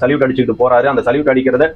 Salute அடிச்சுக்கிட்டு போறாரு. அந்த சல்யூட் அடிக்கிறத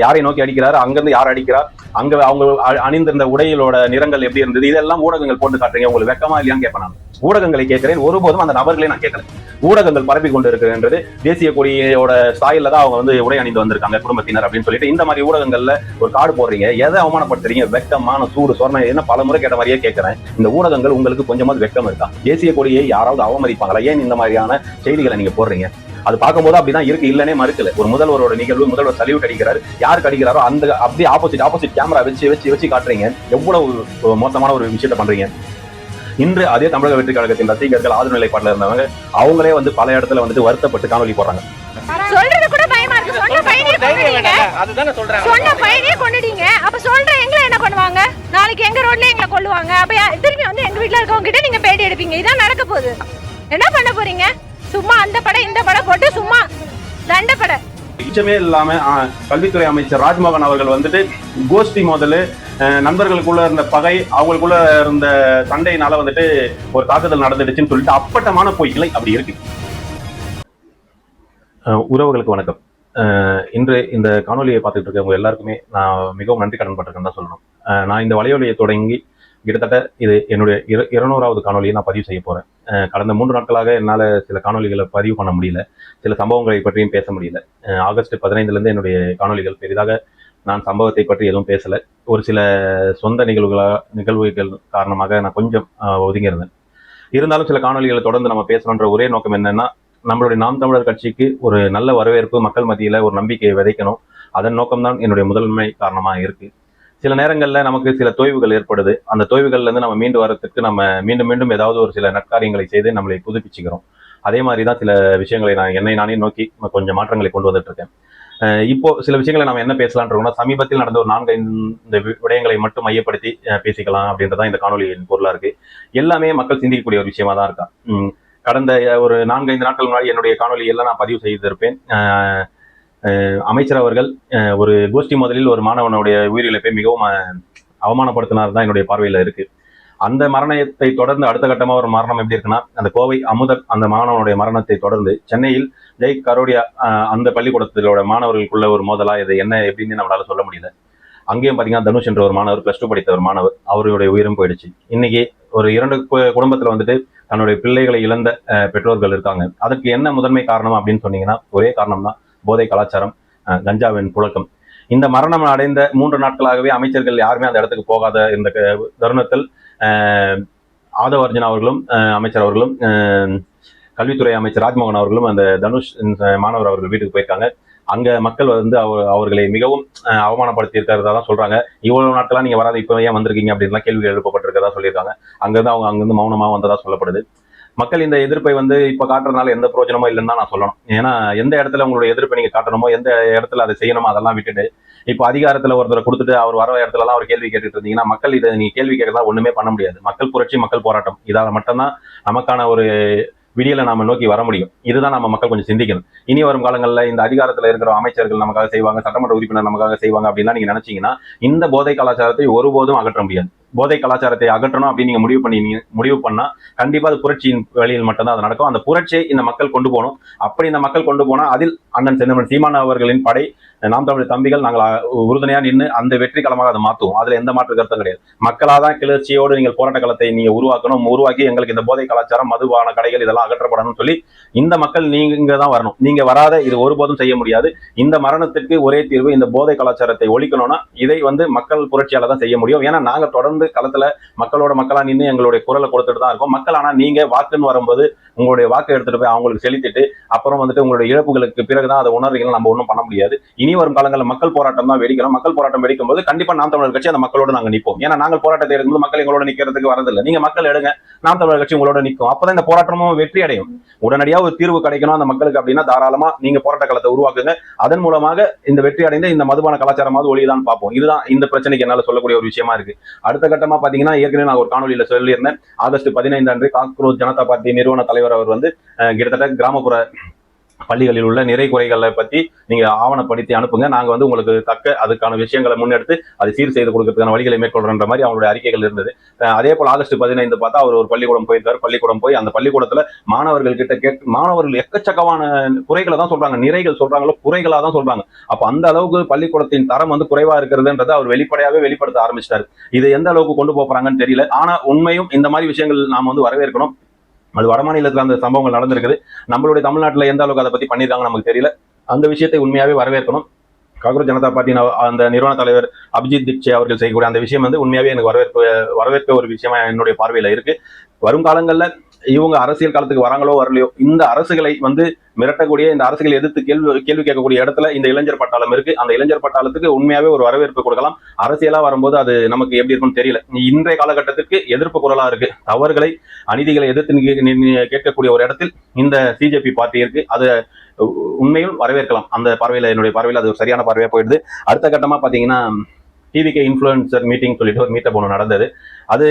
யாரை நோக்கி அடிக்கிறாரு, அங்கிருந்து யார் அடிக்கிறா, அங்க அவங்க அணிந்திருந்த உடைகளோட நிறங்கள் எப்படி இருந்தது, இதெல்லாம் ஊடகங்கள் போட்டு காட்டுறீங்க, உங்களுக்கு வெக்கமா இல்லையான்னு கேட்பேன். நான் ஊடகங்களை கேட்கிறேன், ஒருபோதும் அந்த நபர்களை நான் கேட்கல. ஊடகங்கள் பரப்பி கொண்டு இருக்கிறது தேசிய கொடியோட ஸ்டைல தான் அவங்க உடை அணிந்து வந்திருக்காங்க குடும்பத்தினர் அப்படின்னு சொல்லிட்டு இந்த மாதிரி ஊடகங்கள்ல ஒரு கார்டு போடுறீங்க. எதை அவமானப்படுத்துறீங்க? வெக்கமான சூடு சொன்ன என்ன பல முறை கேட்ட மாதிரியே கேட்கிறேன். இந்த ஊடகங்கள் உங்களுக்கு கொஞ்சமாவது வெக்கம் இருக்கா? தேசிய கொடியை யாராவது அவமதிப்பாங்களா? ஏன் இந்த மாதிரியான செய்திகளை நீங்க போடுறீங்க? அது பார்க்கும்போது அப்படிதான் இருக்கு, இல்லனே மறுக்கல. ஒரு முதல்வரோட நிகழ்வு, முதல்வர் சல்யூட் அடிக்கிறாரு, யாருக்கு அடிக்கிறாரோ அந்த அப்படியே ஆப்போசிட் கேமரா வச்சு காட்டுறீங்க. எவ்வளவு மோசமான ஒரு விஷயத்த பண்றீங்க. இன்று அதே தமிழக வெற்றி கழகத்தின் ரசிகர்கள் ஆதரவு நிலைப்பாட்டில் இருந்தவங்க அவங்களே பல இடத்துல வருத்தப்பட்டு காணொலி போடுறாங்க. சொல்றது கூட பயமா இருக்கு. சொன்ன பையனே கொன்னுட்டீங்க. அப்ப சொல்ற எங்களை என்ன பண்ணுவாங்க? நாளைக்கு எங்க ரோட்ல எங்களை கொல்லுவாங்க. அப்ப திரும்பி எங்க வீட்டுல இருக்கவங்க கிட்ட நீங்க பேட்டி எடுப்பீங்க. இதான் நடக்க போகுது. என்ன பண்ண போறீங்க? சும்மா அந்த படம் இந்த படம் போட்டு சும்மா தண்ட படம் இச்சமே இல்லாம கல்வித்துறை அமைச்சர் ராஜ்மோகன் அவர்கள் கோஷ்டி முதல்ல நண்பர்களுக்குள்ள இருந்த பகை, அவங்களுக்குள்ள இருந்த சண்டையினால ஒரு தாக்குதல் நடந்துடுச்சுன்னு சொல்லிட்டு அப்பட்டமான பொய்களை அப்படி இருக்கு. உறவுகளுக்கு வணக்கம். இன்று இந்த காணொலியை பார்த்துட்டு இருக்கவங்க எல்லாருக்குமே நான் மிகவும் நன்றி கடன் பட்டிருக்கேன்னு தான் சொல்லணும். நான் இந்த வலையொலியை தொடங்கி கிட்டத்தட்ட இது என்னுடைய 200வது காணொலியை நான் பதிவு செய்ய போறேன். கடந்த 3 நாட்களாக என்னால் சில காணொலிகளை பதிவு பண்ண முடியல, சில சம்பவங்களை பற்றியும் பேச முடியல. ஆகஸ்ட் 15 என்னுடைய காணொலிகள் பெரிதாக நான் சம்பவத்தை பற்றி எதுவும் பேசலை. ஒரு சில சொந்த நிகழ்வுகள் காரணமாக நான் கொஞ்சம் ஒதுங்கியிருந்தேன். இருந்தாலும் சில காணொலிகளை தொடர்ந்து நம்ம பேசணுன்ற ஒரே நோக்கம் என்னன்னா, நம்மளுடைய நாம் தமிழர் கட்சிக்கு ஒரு நல்ல வரவேற்பு, மக்கள் மத்தியில் ஒரு நம்பிக்கையை விதைக்கணும். அதன் நோக்கம்தான் என்னுடைய முதன்மை காரணமாக இருக்கு. சில நேரங்களில் நமக்கு சில தொய்வுகள் ஏற்படுது. அந்த தொய்வுகள்லேருந்து நம்ம மீண்டு வரத்துக்கு நம்ம மீண்டும் ஏதாவது ஒரு சில நற்காரியங்களை செய்து நம்மளை புதுப்பிச்சுக்கிறோம். அதே மாதிரி தான் சில விஷயங்களை என்னை நானே நோக்கி கொஞ்சம் மாற்றங்களை கொண்டு வந்துட்டு இருக்கேன். இப்போ சில விஷயங்களை நம்ம என்ன பேசலான்றோம்னா, சமீபத்தில் நடந்த ஒரு 4-5 விடயங்களை மட்டும் மையப்படுத்தி பேசிக்கலாம் அப்படின்றதான் இந்த காணொலியின் பொருளா இருக்கு. எல்லாமே மக்கள் சிந்திக்கக்கூடிய ஒரு விஷயமா தான் இருக்கா. கடந்த ஒரு 4-5 நாட்கள் முன்னாடி என்னுடைய காணொலி எல்லாம் நான் பதிவு செய்திருப்பேன். அமைச்சர் அவர்கள் ஒரு கோஷ்டி முதலில் ஒரு மாணவனுடைய உயிரிழப்பை மிகவும் அவமானப்படுத்தினார் தான் என்னுடைய பார்வையில் இருக்கு. அந்த மரணத்தை தொடர்ந்து அடுத்த கட்டமாக ஒரு மரணம் எப்படி இருக்குன்னா, அந்த கோவை அமுதன் அந்த மாணவனுடைய மரணத்தை தொடர்ந்து சென்னையில் ஜெய் கரோடியா அந்த பள்ளிக்கூடத்திலோட மாணவர்களுக்குள்ள ஒரு மோதலா இது என்ன எப்படின்னு நம்மளால சொல்ல முடியல. அங்கேயும் பார்த்தீங்கன்னா தனுஷ் என்ற ஒரு மாணவர், +2 படித்த ஒரு மாணவர், அவருடைய உயிரும் போயிடுச்சு. இன்னைக்கு ஒரு 2 குடும்பத்தில் தன்னுடைய பிள்ளைகளை இழந்த பெற்றோர்கள் இருக்காங்க. அதற்கு என்ன முதன்மை காரணம் அப்படின்னு சொன்னீங்கன்னா, ஒரே காரணம் தான், போதை கலாச்சாரம், கஞ்சாவின் புழக்கம். இந்த மரணம் அடைந்த 3 நாட்களாகவே அமைச்சர்கள் யாருமே அந்த இடத்துக்கு போகாத இந்த தருணத்தில் ஆதவ அர்ஜுனா அவர்களும் அமைச்சர் அவர்களும் கல்வித்துறை அமைச்சர் ராஜ்மோகன் அவர்களும் அந்த தனுஷ் மாணவர் அவர்கள் வீட்டுக்கு போயிருக்காங்க. அங்க மக்கள் அவர்களை மிகவும் அவமானப்படுத்தி இருக்கிறதா தான் சொல்றாங்க. இவ்வளவு நாட்களா நீங்க வராது, இப்போ ஏன் வந்திருக்கீங்க அப்படின்லாம் கேள்விகள் எழுப்பப்பட்டிருக்கிறதா சொல்லியிருக்காங்க. அங்கிருந்து அவங்க அங்கிருந்து மௌனமா வந்ததா சொல்லப்படுது. மக்கள் இந்த எதிர்ப்பை இப்ப காட்டுறதுனால எந்த பிரயோஜனமோ இல்லைன்னு தான் நான் சொல்லணும். ஏன்னா எந்த இடத்துல உங்களுடைய எதிர்ப்பை நீங்க காட்டணுமோ, எந்த இடத்துல அதை செய்யணுமோ அதெல்லாம் விட்டுட்டு இப்போ அதிகாரத்துல ஒருத்தரை கொடுத்துட்டு அவர் வர இடத்துல எல்லாம் ஒரு கேள்வி கேட்டுட்டு இருந்தீங்கன்னா, மக்கள் இதை நீங்க கேள்வி கேட்கறதா ஒண்ணுமே பண்ண முடியாது. மக்கள் புரட்சி, மக்கள் போராட்டம், இதால மட்டும்தான் நமக்கான ஒரு விடியலை நாம நோக்கி வர முடியும். இதுதான் நம்ம மக்கள் கொஞ்சம் சிந்திக்கணும். இனி வரும் காலங்களில் இந்த அதிகாரத்தில் இருக்கிற அமைச்சர்கள் நமக்காக செய்வாங்க, சட்டமன்ற உறுப்பினர் நமக்காக செய்வாங்க அப்படின்னா நீங்க நினைச்சீங்கன்னா, இந்த போதை கலாச்சாரத்தை ஒருபோதும் அகற்ற முடியாது. போதை கலாச்சாரத்தை அகற்றணும் அப்படின்னு நீங்க முடிவு பண்ணா கண்டிப்பா அது புரட்சியின் வழியில் மட்டும்தான் அது நடக்கும். அந்த புரட்சியை இந்த மக்கள் கொண்டு போகணும். அப்படி இந்த மக்கள் கொண்டு போனா அதில் அண்ணன் செந்தமிழ் சீமான் அவர்களின் படை, நாம் தமிழ் தம்பிகள் நாங்கள் உறுதுணையா நின்று அந்த வெற்றி களமாக அதை மாற்றுவோம். அதுல எந்த மாற்று கருத்தும் கிடையாது. மக்களாதான் கிளர்ச்சியோடு நீங்கள் போராட்ட களத்தை நீங்க உருவாக்கி எங்களுக்கு இந்த போதை கலாச்சாரம், மதுபான கடைகள் இதெல்லாம் அகற்றப்படணும்னு சொல்லி இந்த மக்கள் நீங்க தான் வரணும். நீங்க வராத இது ஒருபோதும் செய்ய முடியாது. இந்த மரணத்திற்கு ஒரே தீர்வு இந்த போதை கலாச்சாரத்தை ஒழிக்கணும்னா இதை மக்கள் புரட்சியால தான் செய்ய முடியும். ஏன்னா நாங்க தொடர்ந்து களத்துல மக்களோட மக்களா நின்று எங்களுடைய குரலை கொடுத்துட்டு தான் இருக்கோம். மக்கள் ஆனா நீங்க வாக்குன்னு வரும்போது உங்களுடைய வாக்கை எடுத்துட்டு போய் அவங்களுக்கு செலுத்திட்டு அப்புறம் உங்களுடைய இழப்புகளுக்கு பிறகுதான் அதை உணர்றீங்க. நம்ம ஒன்றும் பண்ண முடியாது. இனி வரும் காலங்களில் மக்கள் போராட்டம் தான் வெடிக்கணும். மக்கள் போராட்டம் வெடிக்கும் போது கண்டிப்பா நாம் தமிழர் கட்சி அந்த மக்களோட நாங்க நிற்போம். ஏன்னா நாங்கள் போராட்டத்தை எடுக்கும்போது மக்கள் எங்களோட நிக்கிறதுக்கு வரதில்லை. நீங்க மக்கள் எடுங்க, நாம் தமிழர் கட்சி உங்களோட நிற்கும். அப்பதான் இந்த போராட்டமும் வெற்றி அடையும். உடனடியாக ஒரு தீர்வு கிடைக்கணும் அந்த மக்களுக்கு அப்படின்னா தாராளமா நீங்க போராட்ட களத்தை உருவாக்குங்க. அதன் மூலமாக இந்த வெற்றி அடைந்து இந்த மதுபான கலாச்சாரமாவது ஒளிதான் பார்ப்போம். இதுதான் இந்த பிரச்சனைக்கு என்னால சொல்லக்கூடிய ஒரு விஷயமா இருக்கு. அடுத்த கட்டமா பாத்தீங்கன்னா, ஏற்கனவே நான் ஒரு காணொலியில சொல்லியிருந்தேன், ஆகஸ்ட் 15 அன்று காக்ரோச் ஜனதா பார்ட்டி நிறுவன தலைவர் அவர் கிட்டத்தட்ட கிராமப்புற பள்ளிகளில் உள்ள நிறை குறைகளை பற்றி நீங்க ஆவணப்படுத்தி அனுப்புங்க, நாங்க வந்து உங்களுக்கு தக்க அதுக்கான விஷயங்களை முன்னெடுத்து அதை சீர் செய்து கொடுக்கறதுக்கான வழிகளை மேற்கொள்றன்ற மாதிரி அவங்களுடைய அறிக்கைகள் இருந்தது. அதே போல ஆகஸ்ட் 15 பார்த்தா அவர் ஒரு பள்ளிக்கூடம் போயிருக்காரு. பள்ளிக்கூடம் போய் அந்த பள்ளிக்கூடத்துல மாணவர்கள் கிட்ட மாணவர்கள் எக்கச்சக்கமான குறைகளை தான் சொல்றாங்க, நிறைகள் சொல்றாங்களோ குறைகளா தான் சொல்றாங்க. அப்ப அந்த அளவுக்கு பள்ளிக்கூடத்தின் தரம் வந்து குறைவா இருக்கிறதுன்றதை அவர் வெளிப்படையாவே வெளிப்படுத்த ஆரம்பிச்சிட்டாரு. இதை எந்த அளவுக்கு கொண்டு போறாங்கன்னு தெரியல. ஆனா உண்மையும் இந்த மாதிரி விஷயங்கள் நாம வந்து வரவேற்கணும். அது வடமாநிலத்தில் அந்த சம்பவங்கள் நடந்திருக்குது. நம்மளுடைய தமிழ்நாட்டில் எந்த அளவுக்கு அதை பத்தி பண்ணியிருக்காங்க நமக்கு தெரியல. அந்த விஷயத்தை உண்மையாவே வரவேற்கணும். காங்கிரஸ் ஜனதா பார்ட்டியின் அந்த நிறுவன தலைவர் அபிஜித் தீப்சே அவர்கள் செய்யக்கூடிய அந்த விஷயம் வந்து உண்மையாவே எனக்கு வரவேற்க ஒரு விஷயமா என்னுடைய பார்வையில இருக்கு. வருங்காலங்களில் இவங்க அரசியல் காலத்துக்கு வராங்களோ வரலையோ, இந்த அரசுகளை வந்து மிரட்டக்கூடிய, இந்த அரசுகளை எதிர்த்து கேள்வி கேட்கக்கூடிய இடத்துல இந்த இளைஞர் பட்டாளம் இருக்கு. அந்த இளைஞர் பட்டாளத்துக்கு உண்மையாவே ஒரு வரவேற்பு கொடுக்கலாம். அரசியலா வரும்போது அது நமக்கு எப்படி இருக்கும்னு தெரியல. இன்றைய காலகட்டத்திற்கு எதிர்ப்பு குரலா இருக்கு. தவறுகளை அநீதிகளை எதிர்த்து கேட்கக்கூடிய ஒரு இடத்தில் இந்த சிஜேபி பார்ட்டி இருக்கு. அது உண்மையில் வரவேற்கலாம். அந்த பார்வையில என்னுடைய பார்வையில் அது ஒரு சரியான பார்வையா போயிடுது. அடுத்த கட்டமா பாத்தீங்கன்னா டிவிகே இன்ஃபுளுசர் மீட்டிங் சொல்லிட்டு ஒரு மீட்டப் ஒன்று நடந்தது. அது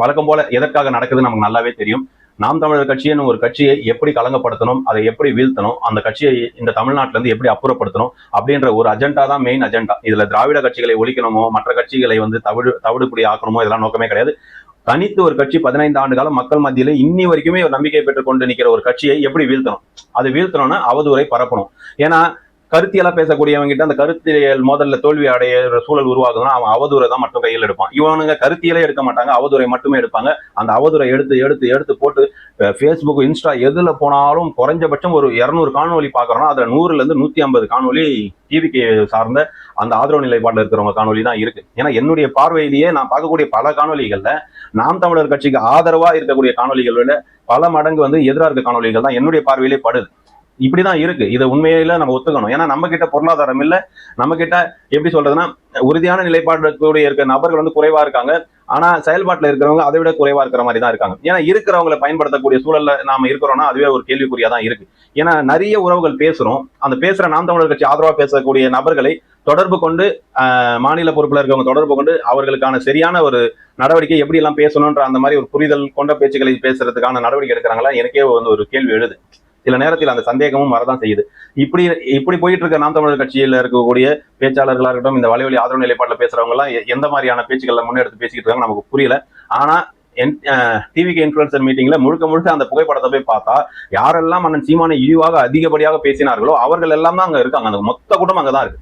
வழக்கம் போல எதற்காக நடக்குதுன்னு நமக்கு நல்லாவே தெரியும். நாம் தமிழர் கட்சின்னு ஒரு கட்சியை எப்படி களங்கப்படுத்தணும், அதை எப்படி வீழ்த்தணும், அந்த கட்சியை இந்த தமிழ்நாட்டில இருந்து எப்படி அப்புறப்படுத்தணும் அப்படின்ற ஒரு அஜெண்டா தான் மெயின் அஜெண்டா. இதுல திராவிட கட்சிகளை ஒழிக்கணுமோ, மற்ற கட்சிகளை வந்து தவிடுபடி ஆக்கணுமோ, இதெல்லாம் நோக்கமே கிடையாது. தனித்து ஒரு கட்சி 15 ஆண்டு காலம் மக்கள் மத்தியில இன்னி வரைக்குமே ஒரு நம்பிக்கை பெற்றுக் கொண்டு நிற்கிற ஒரு கட்சியை எப்படி வீழ்த்தணும், அது வீழ்த்தணும்னா அவதூறை பரப்பணும். ஏன்னா கருத்தியலா பேசக்கூடியவங்க கிட்ட அந்த கருத்தியல் முதல்ல தோல்வி அடைய சூழல் உருவாகுதுன்னா அவன் அவதூறை தான் மட்டும் கையில் எடுப்பான். இவனுங்க கருத்தியலே எடுக்க மாட்டாங்க, அவதூறை மட்டுமே எடுப்பாங்க. அந்த அவதூறை எடுத்து போட்டு ஃபேஸ்புக், இன்ஸ்டா எதுல போனாலும் குறைஞ்சபட்சம் ஒரு 200 காணொலி பாக்குறோம்னா அதுல 100ல இருந்து 150 காணொலி டிவிக்கு சார்ந்த அந்த ஆதரவு நிலைப்பாட்டில் இருக்கிறவங்க காணொலி தான் இருக்கு. ஏன்னா என்னுடைய பார்வையிலேயே நான் பார்க்கக்கூடிய பல காணொலிகள்ல நாம் தமிழர் கட்சிக்கு ஆதரவா இருக்கக்கூடிய காணொலிகள் பல மடங்கு வந்து எதிராக இருக்க காணொலிகள் தான் என்னுடைய பார்வையிலே படுது. இப்படிதான் இருக்கு. இதை உண்மையில நம்ம ஒத்துக்கணும். ஏன்னா நம்ம கிட்ட பொருளாதாரம் இல்ல, நம்ம கிட்ட எப்படி சொல்றதுன்னா உறுதியான நிலைப்பாடு இருக்க நபர்கள் வந்து குறைவா இருக்காங்க. ஆனா செயல்பாட்டுல இருக்கிறவங்க அதை விட குறைவா இருக்கிற மாதிரி தான் இருக்காங்க. ஏன்னா இருக்கிறவங்களை பயன்படுத்தக்கூடிய சூழல்ல நாம இருக்கிறோம்னா அதுவே ஒரு கேள்விக்குறியா தான் இருக்கு. ஏன்னா நிறைய உறவுகள் பேசுறோம். அந்த பேசுற நாம் தமிழர் கட்சி ஆதரவா பேசக்கூடிய நபர்களை தொடர்பு கொண்டு மாநில பொறுப்புல இருக்கவங்க தொடர்பு கொண்டு அவர்களுக்கான சரியான ஒரு நடவடிக்கை எப்படி எல்லாம் பேசணும்ன்ற அந்த மாதிரி ஒரு புரிதல் கொண்ட பேச்சுக்களை பேசுறதுக்கான நடவடிக்கை எடுக்கிறாங்களா, எனக்கே வந்து ஒரு கேள்வி எழுது. சில நேரத்தில் அந்த சந்தேகமும் வரதான் செய்யுது. இப்படி போயிட்டு இருக்க நாம் தமிழர் கட்சியில இருக்கக்கூடிய பேச்சாளர்களா இருக்கட்டும், இந்த வலைவலி ஆதரவு நிலைப்பாட்டில் பேசுறவங்க எல்லாம் எந்த மாதிரியான பேச்சுக்களை முன்னெடுத்து பேசிக்கிட்டு இருக்காங்க நமக்கு புரியல. ஆனா டிவிகே இன்ஃபுளுசர் மீட்டிங்ல முழுக்க அந்த புகைப்படத்தை போய் பார்த்தா யாரெல்லாம் அண்ணன் சீமானை இழிவாக அதிகப்படியாக பேசினார்களோ அவர்கள் எல்லாம் தான் அங்க இருக்காங்க. அந்த மொத்த கூட்டம் அங்கதான் இருக்கு.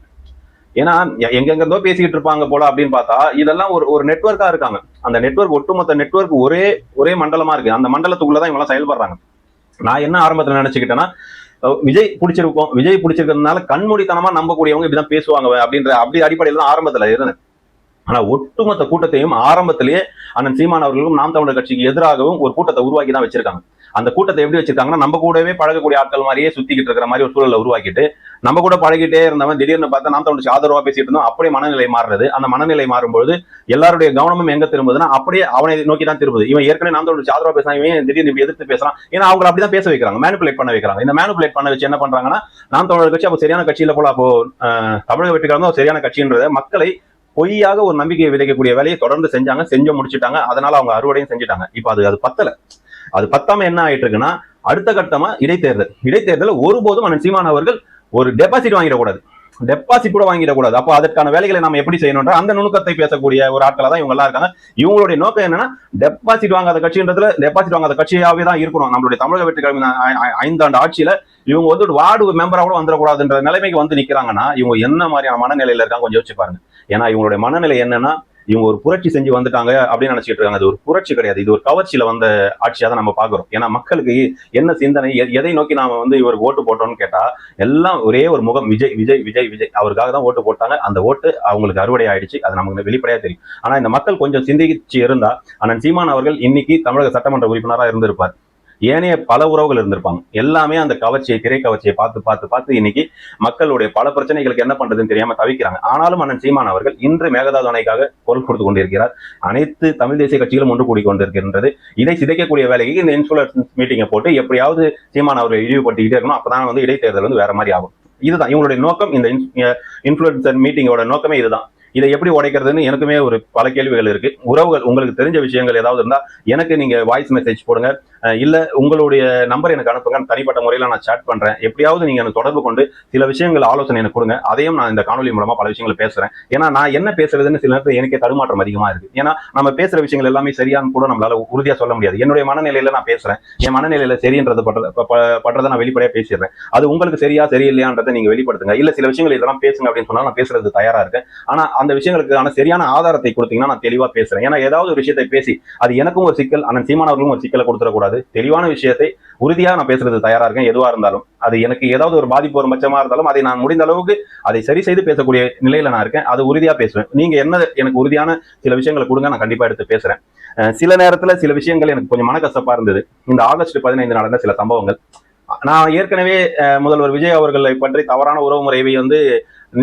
ஏன்னா எங்கெங்கதோ பேசிக்கிட்டு இருப்பாங்க போல அப்படின்னு பார்த்தா இதெல்லாம் ஒரு நெட்வொர்க்கா இருக்காங்க. அந்த நெட்வொர்க் ஒட்டுமொத்த நெட்வொர்க் ஒரே மண்டலமா இருக்கு. அந்த மண்டலத்துக்குள்ளதான் இவங்க செயல்படுறாங்க. நான் என்ன ஆரம்பத்துல நினைச்சுக்கிட்டேன்னா விஜய் பிடிச்சிருக்கிறதுனால கண்மூடித்தனமா நம்பக்கூடியவங்க இப்படிதான் பேசுவாங்க அப்படி அடிப்படையில் தான் ஆரம்பத்துல இருந்தேன். ஆனா ஒட்டுமொத்த கூட்டத்தையும் ஆரம்பத்திலேயே அண்ணன் சீமான் அவர்களும் நாம் தமிழர் கட்சிக்கு எதிராகவும் ஒரு கூட்டத்தை உருவாக்கி தான் வச்சிருக்காங்க. அந்த கூட்டத்தை எப்படி வச்சிருக்காங்கன்னா நம்ம கூடவே பழகக்கூடிய ஆட்கள் மாதிரியே சுத்திக்கிட்டு இருக்கிற மாதிரி ஒரு சூழலை உருவாக்கிட்டு நம்ம கூட பழகிட்டே இருந்தவன் திடீர்னு பார்த்தா நாம் தமிழ் ஆதரவா பேசிட்டு இருந்தோம். அப்படியே மனநிலை மாறுறது. அந்த மனநிலை மாறும்போது எல்லாருடைய கவனமும் எங்க திரும்புதுன்னா அப்படியே அவனை நோக்கி தான் திரும்புது. இவன் ஏற்கனவே நாம் தமிழ் ஆதரவா பேசுறான், இவன் திடீர்னு எதிர்த்து பேசுறான். ஏன்னா அவங்க அப்படிதான் பேச வைக்கிறாங்க, மேனிபுலேட் பண்ண வைக்கிறாங்க. இந்த மேனிபுலேட் பண்ண வச்சு என்ன பண்றாங்கன்னா நாம் தமிழர் கட்சி அப்போ சரியான கட்சியில போல, அப்போ தமிழக வெற்றிக்காரங்க சரியான கட்சின்றத மக்களை பொய்யாக ஒரு நம்பிக்கையை விதைக்கக்கூடிய வேலையை தொடர்ந்து செஞ்சு முடிச்சுட்டாங்க. அதனால அவங்க அறுவடையும் செஞ்சுட்டாங்க. இப்ப அது பத்தல. அது பத்தாம என்ன ஆயிட்டு இருக்குன்னா அடுத்த கட்டமா இடைத்தேர்தல் ஒருபோதும் அண்ணன் சீமான் அவர்கள் ஒரு டெபாசிட் கூட வாங்கிடக்கூடாது. அப்போ அதற்கான வேலைகளை நம்ம எப்படி செய்யணும்ன்ற அந்த நுணுக்கத்தை பேசக்கூடிய ஒரு ஆட்களா தான் இவங்க எல்லாம் இருக்காங்க. இவங்களுடைய நோக்கம் என்னன்னா டெபாசிட் வாங்காத கட்சியாவே தான் இருக்கணும். நம்மளுடைய தமிழக வெற்றி கழகம் 5 ஆண்டு ஆட்சியில இவங்க வந்து வார்டு மெம்பரா கூட வந்துடக்கூடாதுன்ற நிலைமைக்கு வந்து நிக்கிறாங்கன்னா இவங்க என்ன மாதிரியான மனநிலையில இருக்காங்க கொஞ்சம் யோசிச்சு பாருங்க. ஏன்னா இவங்களுடைய மனநிலை என்னன்னா இவங்க ஒரு புரட்சி செஞ்சு வந்துட்டாங்க அப்படின்னு நினைச்சிட்டு இருக்காங்க. அது ஒரு புரட்சி கிடையாது, இது ஒரு கவர்ச்சியில வந்த ஆட்சியா தான் நம்ம பாக்குறோம். ஏன்னா மக்களுக்கு என்ன சிந்தனை, எதை நோக்கி நாம வந்து இவருக்கு ஓட்டு போட்டோம்னு கேட்டா எல்லாம் ஒரே ஒரு முகம், விஜய் விஜய் விஜய் விஜய். அவருக்காக தான் ஓட்டு போட்டாங்க. அந்த ஓட்டு அவங்களுக்கு அறுவடை ஆயிடுச்சு, அது நமக்கு வெளிப்படையா தெரியும். ஆனா இந்த மக்கள் கொஞ்சம் சிந்திச்சு இருந்தா அண்ணன் சீமான் அவர்கள் இன்னைக்கு தமிழக சட்டமன்ற உறுப்பினராக இருந்திருப்பார். ஏனைய பல உறவுகள் இருந்திருப்பாங்க. எல்லாமே அந்த திரை கவர்ச்சியை பார்த்து இன்னைக்கு மக்களுடைய பல பிரச்சனைகளுக்கு என்ன பண்றதுன்னு தெரியாம தவிக்கிறாங்க. ஆனாலும் அண்ணன் சீமான் அவர்கள் இன்று மேகதாது அணைக்காக குரல் கொடுத்து கொண்டிருக்கிறார். அனைத்து தமிழ் தேசிய கட்சிகளும் ஒன்று கூடி கொண்டிருக்கின்றது. இதை சிதைக்கக்கூடிய வேலைக்கு இந்த இன்ஃபுளுசர் மீட்டிங்கை போட்டு எப்படியாவது சீமான் அவர்கள் இழிவுபடுத்திக்கிட்டே இருக்கணும். அப்பதான் வந்து இடைத்தேர்தல் வந்து வேற மாதிரி ஆகும். இதுதான் இவங்களுடைய நோக்கம். இந்த இன்ஃபுளுசர் மீட்டிங்கோட நோக்கமே இதுதான். இதை எப்படி உடைக்கிறதுன்னு எனக்குமே ஒரு பல கேள்விகள் இருக்கு. உறவுகள் உங்களுக்கு தெரிஞ்ச விஷயங்கள் ஏதாவது இருந்தா எனக்கு நீங்க வாய்ஸ் மெசேஜ் போடுங்க. இல்ல உங்களுடைய நம்பர் எனக்கு அனுப்புங்க, தனிப்பட்ட முறையில் நான் சாட் பண்றேன், எப்படியாவது நீங்க எனக்கு தொடர்பு கொண்டு சில விஷயங்கள் ஆலோசனை எனக்கு கொடுங்க, அதையும் நான் இந்த காணொலி மூலமா பல விஷயங்களை பேசுறேன். ஏன்னா நான் என்ன பேசுறதுன்னு சில நேரத்தில் எனக்கே தடுமாற்றம் அதிகமா இருக்கு. ஏன்னா நம்ம பேசுற விஷயங்கள் எல்லாமே சரியானு கூட நம்மளால உறுதியா சொல்ல முடியாது. என்னுடைய மனநிலையில நான் பேசுறேன், என் மனநிலையில சரின்றதை படுறதை நான் வெளிப்படையா பேசிடுறேன். அது உங்களுக்கு சரியா சரியில்லையான்றதை நீங்க வெளிப்படுத்துங்க. இல்ல சில விஷயங்கள் இதெல்லாம் பேசுங்க அப்படின்னு சொன்னா நான் பேசுறது தயாரா இருக்கேன். ஆனா அந்த விஷயங்களுக்கான சரியான ஆதாரத்தை கொடுத்தீங்கன்னா நான் தெளிவா பேசுறேன். ஏன்னா ஏதாவது ஒரு விஷயத்தை பேசி அது எனக்கும் ஒரு சிக்கல், அண்ணன் சீமான் அவர்களும் ஒரு சிக்கலை கொடுத்துடக்கூடாது. தெளிவான விஷயத்தை உறுதியா நான் பேசுறது தயாரா இருக்கேன். எதுவா இருந்தாலும் அது எனக்கு ஏதாவது ஒரு பாதிப்பு ஒரு பட்சமா இருந்தாலும் அதை நான் முடிந்த அளவுக்கு அதை சரி செய்து பேசக்கூடிய நிலையில நான் இருக்கேன். அது உறுதியா பேசுவேன். நீங்க என்ன எனக்கு உறுதியான சில விஷயங்களை கொடுங்க, நான் கண்டிப்பா எடுத்து பேசுறேன். சில நேரத்துல சில விஷயங்கள் எனக்கு கொஞ்சம் மனக்கசப்பா இருந்தது. இந்த ஆகஸ்ட் 15 நடந்த சில சம்பவங்கள், நான் ஏற்கனவே முதல்வர் விஜய் அவர்களை பற்றி தவறான உறவு முறையை வந்து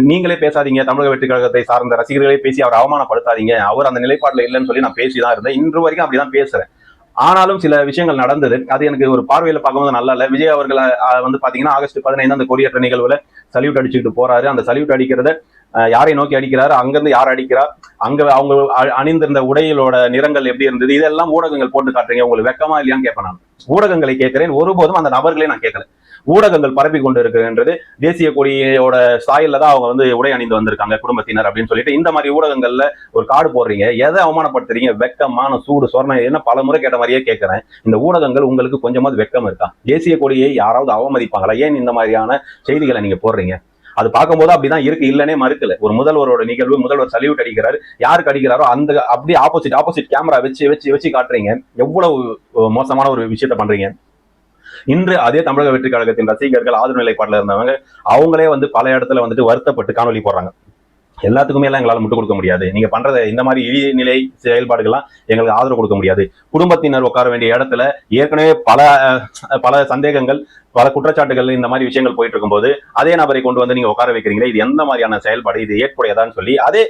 நீங்களே பேசாதீங்க, தமிழக வெற்றி கழகத்தை சார்ந்த ரசிகர்களே பேசி அவர் அவமானப்படுத்தாதீங்க, அவர் அந்த நிலைப்பாடுல இல்லைன்னு சொல்லி நான் பேசிதான் இருந்தேன். இன்று வரைக்கும் அப்படிதான் பேசுறேன். ஆனாலும் சில விஷயங்கள் நடந்தது, அது எனக்கு ஒரு பார்வையில பார்க்கும்போது நல்லா இல்ல. விஜய் அவர்கள் வந்து பாத்தீங்கன்னா ஆகஸ்ட் 15 அந்த கொடியேற்ற நிகழ்வுல சல்யூட் அடிச்சுக்கிட்டு போறாரு. அந்த சல்யூட் அடிக்கிறத யாரை நோக்கி அடிக்கிறாரு, அங்கிருந்து யார் அடிக்கிறா, அங்க அவங்க அணிந்திருந்த உடைகளோட நிறங்கள் எப்படி இருந்தது, இதெல்லாம் ஊடகங்கள் போட்டு காட்டுறீங்க, உங்களுக்கு வெக்கமா இல்லையான்னு கேட்பேன். நான் ஊடகங்களை கேட்கிறேன், ஒருபோதும் அந்த நபர்களே நான் கேட்கல. ஊடகங்கள் பரப்பி கொண்டு இருக்கிறது தேசிய கொடியோட ஸ்டைல்ல தான் அவங்க வந்து உடை அணிந்து வந்திருக்காங்க குடும்பத்தினர் அப்படின்னு சொல்லிட்டு இந்த மாதிரி ஊடகங்கள்ல ஒரு கார்டு போடுறீங்க. எதை அவமானப்படுத்துறீங்க? வெக்கமான சூடு சொரணை என்ன பல முறை கேட்ட மாதிரியே கேட்கிறேன். இந்த ஊடகங்கள் உங்களுக்கு கொஞ்சமாவது வெக்கம் இருக்கா? தேசிய கொடியை யாராவது அவமதிப்பாங்களா? ஏன் இந்த மாதிரியான செய்திகளை நீங்க போடுறீங்க? அது பார்க்கும்போது அப்படிதான் இருக்கு, இல்லனே மறுக்கல. ஒரு முதல்வரோட நிகழ்வு, முதல்வர் சல்யூட் அடிக்கிறாரு, யாருக்கு அடிக்கிறாரோ அந்த அப்படியே ஆப்போசிட் கேமரா வச்சு காட்டுறீங்க. எவ்வளவு மோசமான ஒரு விஷயத்த பண்றீங்க. இன்று அதே தமிழக வெற்றி கழகத்தின் ரசிகர்கள் ஆதரவு நிலைப்பாட்டில் இருந்தவங்க அவங்களே வந்து பல இடத்துல வந்துட்டு வருத்தப்பட்டு காணொலி போடுறாங்க. எல்லாத்துக்குமே எல்லாம் எங்களால் முட்டு கொடுக்க முடியாது, நீங்க பண்றத இந்த மாதிரி இழிநிலை செயல்பாடுகள்லாம் எங்களுக்கு ஆதரவு கொடுக்க முடியாது. குடும்பத்தினர் உட்கார வேண்டிய இடத்துல ஏற்கனவே பல சந்தேகங்கள், பல குற்றச்சாட்டுகள், இந்த மாதிரி விஷயங்கள் போயிட்டு இருக்கும்போது அதே நபரை கொண்டு வந்து நீங்க உட்கார வைக்கிறீங்களே, இது எந்த மாதிரியான செயல்பாடு, இது ஏற்புடையதான்னு சொல்லி அதே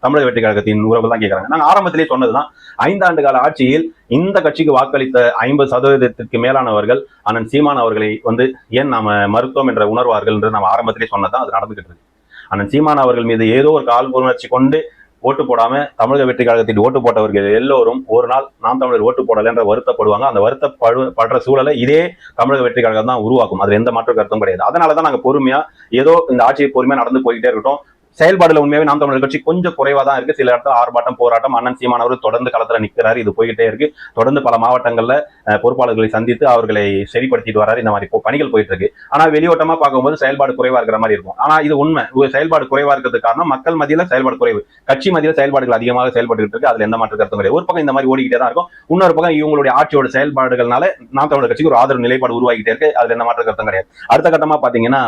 தமிழக வெற்றி கழகத்தின் உறவுகள் தான் கேட்கறாங்க. நாங்க ஆரம்பத்திலே சொன்னதுதான், 5 ஆண்டு கால ஆட்சியில் இந்த கட்சிக்கு வாக்களித்த 50% மேலானவர்கள் அண்ணன் சீமான் அவர்களை வந்து ஏன் நாம மருத்துவம் என்ற உணர்வார்கள் என்று நம்ம ஆரம்பத்திலே சொன்னதான் அது நடந்துகிட்டு இருக்கு. அண்ணன் சீமான் அவர்கள் மீது ஏதோ ஒரு காழ்ப்புணர்ச்சி கொண்டு ஓட்டு போடாம தமிழக வெற்றி கழகத்தில் ஓட்டு போட்டவர்கள் எல்லோரும் ஒரு நாள் நாம் தமிழர் ஓட்டு போடல என்ற வருத்தப்படுவாங்க. அந்த வருத்தப்படுற சூழலை இதே தமிழக வெற்றி கழகம் தான் உருவாக்கும். அதுல எந்த மாற்று கருத்தும் கிடையாது. அதனாலதான் நாங்க பொறுமையா ஏதோ இந்த ஆட்சியை பொறுமையா நடந்து போய்கிட்டே இருக்கட்டும். செயல்பாடுல உண்மையாவே நாம் தமிழர் கட்சி கொஞ்சம் குறைவா தான் இருக்கு. சில இடத்துல ஆர்ப்பாட்டம், போராட்டம், அண்ணன் சீமான் அவர்கள் தொடர்ந்து களத்துல நிற்கிறாரு, இது போய்கிட்டே இருக்கு. தொடர்ந்து பல மாவட்டங்கள்ல பொறுப்பாளர்களை சந்தித்து அவர்களை சரிப்படுத்திட்டு வராரு. இந்த மாதிரி பணிகள் போயிட்டு இருக்கு. ஆனா வெளியோட்டமா பார்க்கும்போது செயல்பாடு குறைவா இருக்கிற மாதிரி இருக்கும். ஆனா இது உண்மை, செயல்பாடு குறைவா இருக்கிறதுக்கு காரணம் மக்கள் மத்தியில செயல்பாடு குறைவு, கட்சி மத்தியில செயல்பாடுகள் அதிகமாக செயல்பட்டு இருக்கு. அதுல எந்த மாற்று கருத்தும் கிடையாது. ஒரு பக்கம் இந்த மாதிரி ஓடிக்கிட்டே தான் இருக்கும், இன்னொரு பக்கம் இவங்களுடைய ஆட்சியோட செயல்பாடுகள்னால நாம் தமிழர் கட்சிக்கு ஒரு ஆதரவு நிலைப்பாடு உருவாகிட்டே இருக்கு. அதுல எந்த மாற்று கருத்தும் கிடையாது. அடுத்த கட்டமா பாத்தீங்கன்னா,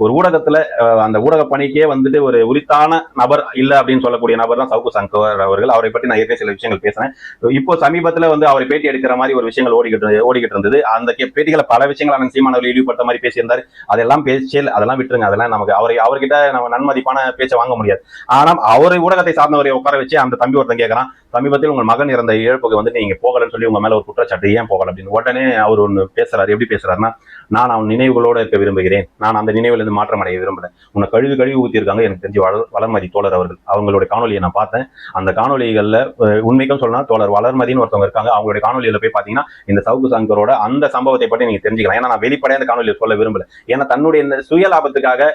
ஒரு ஊடகத்துல அந்த ஊடக பணிக்கே வந்துட்டு ஒரு உரித்தான நபர் இல்ல அப்படின்னு சொல்லக்கூடிய நபர் தான் சவுக்கு சங்கர் அவர்கள். அவரை பற்றி நான் ஏற்கனவே சில விஷயங்கள் பேசுறேன். இப்போ சமீபத்துல வந்து அவரை பேட்டி எடுக்கிற மாதிரி ஒரு விஷயங்கள் ஓடிக்கிட்டு இருந்தது. அந்த பேட்டிகளை பல விஷயங்கள் சீமான் அவர்கள் இழிவுபடுத்த மாதிரி பேசியிருந்தாரு. அதெல்லாம் அதெல்லாம் விட்டுருங்க. அதெல்லாம் நமக்கு அவர்கிட்ட நம்ம நன்மதிப்பான பேச்சை வாங்க முடியாது. ஆனா அவரை ஊடகத்தை சார்ந்தவரை உட்கார வச்சு அந்த தம்பி ஒருத்தன் கேட்கறான், சமீபத்தில் உங்கள் மகன் இறந்த இழப்புக்கு வந்து நீங்க போகலன்னு சொல்லி உங்க மேல ஒரு குற்றச்சாட்டு, ஏன் போகல அப்படின்னு. உடனே அவர் ஒண்ணு பேசுறாரு. எப்படி பேசுறாருன்னா, நான் அவன் நினைவுகளோட இருக்க விரும்புகிறேன், நான் அந்த நினைவுல இருந்து மாற்றம் அடைய விரும்புறேன். உன்னை கழுவி ஊத்திருக்காங்க எனக்கு தெரிஞ்சு வளர்மதி தோழர் அவர்கள். அவங்களுடைய காணொலியை நான் பார்த்தேன். அந்த காணொலிகள்ல உண்மைக்கும் சொல்லலாம், தோழர் வளர்மதின்னு ஒருத்தவங்க இருக்காங்க. அவங்களுடைய காணொலியில போய் பாத்தீங்கன்னா இந்த சவுக்கு சங்கரோட அந்த சம்பவத்தை பற்றி நீங்க தெரிஞ்சுக்கலாம். ஏன்னா நான் வெளிப்படையா அந்த காணொலியை சொல்ல விரும்பல. ஏன்னா தன்னுடைய சுய லாபத்துக்காக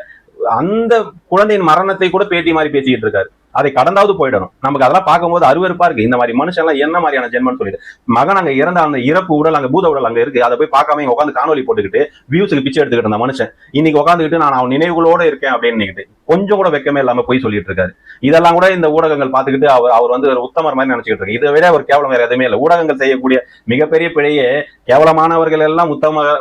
அந்த குழந்தையின் மரணத்தை கூட பேட்டி மாதிரி பேசிக்கிட்டு இருக்காரு. அதை கடந்தாவது போயிடணும். நமக்கு அதெல்லாம் பார்க்கும்போது அருவருப்பா இருக்கு. இந்த மாதிரி மனுஷன் எல்லாம் என்ன மாதிரியான ஜென்மன்னு சொல்லிட்டு, மகன் அங்க இறந்த அந்த இறப்பு உடல், அங்க பூத உடல் அங்க இருக்கு, அதை போய் பார்க்காம உட்காந்து காணொலி போட்டுக்கிட்டு வியூஸுக்கு பிச்சை எடுத்துக்கிட்டு இருந்த மனுஷன் இன்னைக்கு உட்காந்துக்கிட்டு நான் அவன் நினைவுகளோட இருக்கேன் அப்படின்னு கொஞ்சம் கூட வெக்கமே இல்லாம போய் சொல்லிட்டு இருக்காரு. இதெல்லாம் கூட இந்த ஊடகங்கள் பார்த்துக்கிட்டு அவர் வந்து ஒரு உத்தமர் மாதிரி நினைச்சுக்கிட்டு இருக்கு. இதை விட ஒரு கேவலம் வேற எதுவுமே இல்லை. ஊடகங்கள் செய்யக்கூடிய மிகப்பெரிய பிழையே கேவலமானவர்கள் எல்லாம்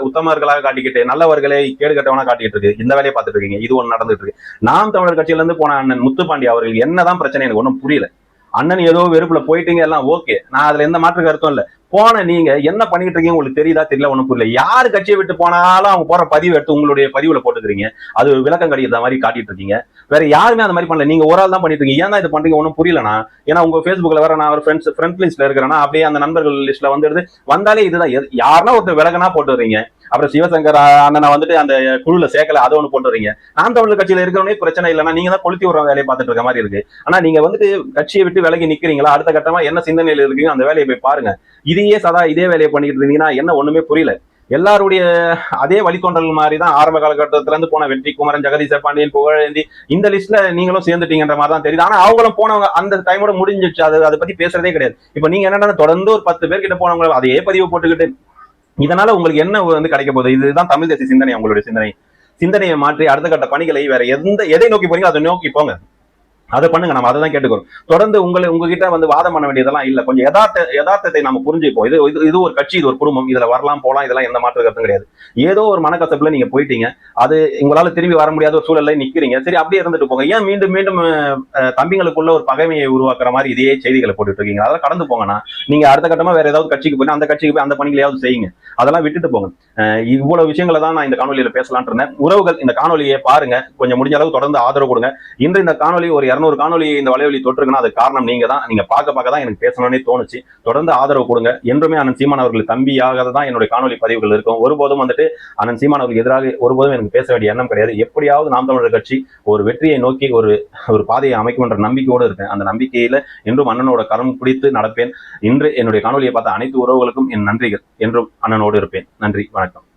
உத்தமர்களாக காட்டிக்கிட்டு நல்லவர்களை கேடு கட்டவனா காட்டிக்கிட்டு இருக்கு. இந்த வேலையை பார்த்துட்டு இருக்கீங்க. இது ஒன்று நடந்துட்டு இருக்கு. நாம் தமிழர் கட்சியில இருந்து போன அண்ணன் முத்துப்பாண்டி அவர்கள் என்னதான் பிரச்சனை எனக்கு ஒன்றும் புரியல. அண்ணன் ஏதோ வெறுப்புல போயிட்டீங்க, எல்லாம் ஓகே, நான் அதுல எந்த மாற்று கருத்தும் இல்லை. போன நீங்க என்ன பண்ணிட்டு இருக்கீங்க உங்களுக்கு தெரியுதா தெரியல, ஒன்றும் புரியல. யாரு கட்சியை விட்டு போனாலும் அவங்க போற பதிவு எடுத்து உங்களுடைய பதிவுல போட்டுக்கிறீங்க. அது ஒரு விளக்கம் கிடைக்கிற மாதிரி காட்டிட்டு இருக்கீங்க. வேற யாருமே அந்த மாதிரி பண்ணல, நீங்க ஒரு ஆள் தான் பண்ணிட்டு இருக்கீங்க. ஏன் தான் இது பண்றீங்க ஒன்றும் புரியலனா. ஏன்னா உங்க ஃபேஸ்புக்ல வேற நான் ஒரு ஃப்ரெண்ட் லிஸ்ட்ல இருக்கிறேன்னா அப்படியே அந்த நண்பர்கள் லிஸ்ட்ல வந்துடுது. வந்தாலே இதுதான், யாருன்னா ஒருத்தர் விலகனா போட்டு வரீங்க. அப்புறம் சிவசங்கர் அண்ணனை வந்துட்டு அந்த குழுல சேர்க்கல, அதை ஒண்ணு போட்டு வரீங்க. நாம் தமிழர் கட்சியில இருக்கிறவனே பிரச்சனை இல்லைன்னா நீங்க தான் கொளுத்தி விடுற வேலையை பார்த்துட்டு இருக்க மாதிரி இருக்கு. ஆனா நீங்க வந்துட்டு கட்சியை விட்டு விலகி நிக்கிறீங்களா, அடுத்த கட்டமா என்ன சிந்தனையில இருக்கீங்க அந்த வேலையை போய் பாருங்க. இதையே சதா இதே வேலையை பண்ணிட்டு இருந்தீங்கன்னா என்ன ஒண்ணுமே புரியல. எல்லாருடைய அதே வழித்தோன்றல் மாதிரி தான் ஆரம்ப காலகட்டத்துல இருந்து போன வெற்றி குமரன், ஜெகதீச பாண்டியன், புகழேந்தி இந்த லிஸ்ட்ல நீங்களும் சேர்ந்துட்டீங்கன்ற மாதிரி தான் தெரியுது. ஆனா அவங்களும் போனவங்க அந்த டைமோட முடிஞ்சிச்சு. அதை பத்தி பேசுறதே கிடையாது. இப்ப நீங்க என்னன்னா தொடர்ந்து ஒரு 10 பேர் கிட்ட போனவங்க அதே பதிவு போட்டுக்கிட்டு இதனால உங்களுக்கு என்ன வந்து கிடைக்க போகுது? இதுதான் தமிழ் தேசிய சிந்தனை. உங்களுடைய சிந்தனையை மாற்றி அடுத்த கட்ட பணிகளை வேற எதை நோக்கி போறீங்க அதை நோக்கி போங்க. அதை பண்ணுங்க. நம்ம அதை தான் கேட்டுக்கிறோம். தொடர்ந்து உங்ககிட்ட வந்து வாதம் பண்ண வேண்டியதெல்லாம் இல்ல. கொஞ்சம் யதார்த்தத்தை நம்ம புரிஞ்சுப்போம். இது ஒரு கட்சி, இது ஒரு குடும்பம், இதுல வரலாம் போலாம், இதெல்லாம் எந்த மாற்று கருத்தும் கிடையாது. ஏதோ ஒரு மனக்கசப்புல நீங்க போயிட்டீங்க, அது உங்களால திரும்பி வர முடியாத ஒரு சூழல்ல நிக்கிறீங்க. சரி, அப்படியே இருந்துட்டு போங்க. ஏன் மீண்டும் மீண்டும் தம்பிங்களுக்குள்ள ஒரு பகைமையை உருவாக்குற மாதிரி இதே செய்திகளை போட்டுட்டு இருக்கீங்க? அதெல்லாம் கடந்து போங்கண்ணா. நீங்க அடுத்த கட்டமா வேற ஏதாவது கட்சிக்கு போய் அந்த கட்சிக்கு போய் அந்த பணிகளையாவது செய்யுங்க. அதெல்லாம் விட்டுட்டு போங்க. இவ்வளவு விஷயங்களை தான் நான் இந்த காணொலியில பேசலாம்னு இருந்தேன். உறவுகள் இந்த காணொலியை பாருங்க, கொஞ்சம் முடிஞ்ச அளவு தொடர்ந்து ஆதரவு கொடுங்க. இன்று இந்த காணொலி ஒரு 200 காணொலி இந்த வலைவலி தொற்றுக்குன்னா அது காரணம் நீங்க தான். நீங்க பார்க்க தான் எனக்கு பேசணும்னே தோணுச்சு. தொடர்ந்து ஆதரவு கொடுங்க. என்றுமே அண்ணன் சீமான் அவர்கள் தம்பியாக தான் என்னுடைய காணொலி பதிவுகள் இருக்கும். ஒருபோதும் வந்துட்டு அண்ணன் சீமான் அவர்களுக்கு எதிராக ஒருபோதும் எனக்கு பேச வேண்டிய எண்ணம் கிடையாது. எப்படியாவது நாம் தமிழர் கட்சி ஒரு வெற்றியை நோக்கி ஒரு பாதையை அமைக்கும் என்ற நம்பிக்கையோடு இருக்கேன். அந்த நம்பிக்கையில என்றும் அண்ணனோட கரம் பிடித்து நடப்பேன். இன்று என்னுடைய காணொலியை பார்த்த அனைத்து உறவுகளுக்கும் என் நன்றிகள். என்றும் அண்ணனோடு இருப்பேன். நன்றி, வணக்கம்.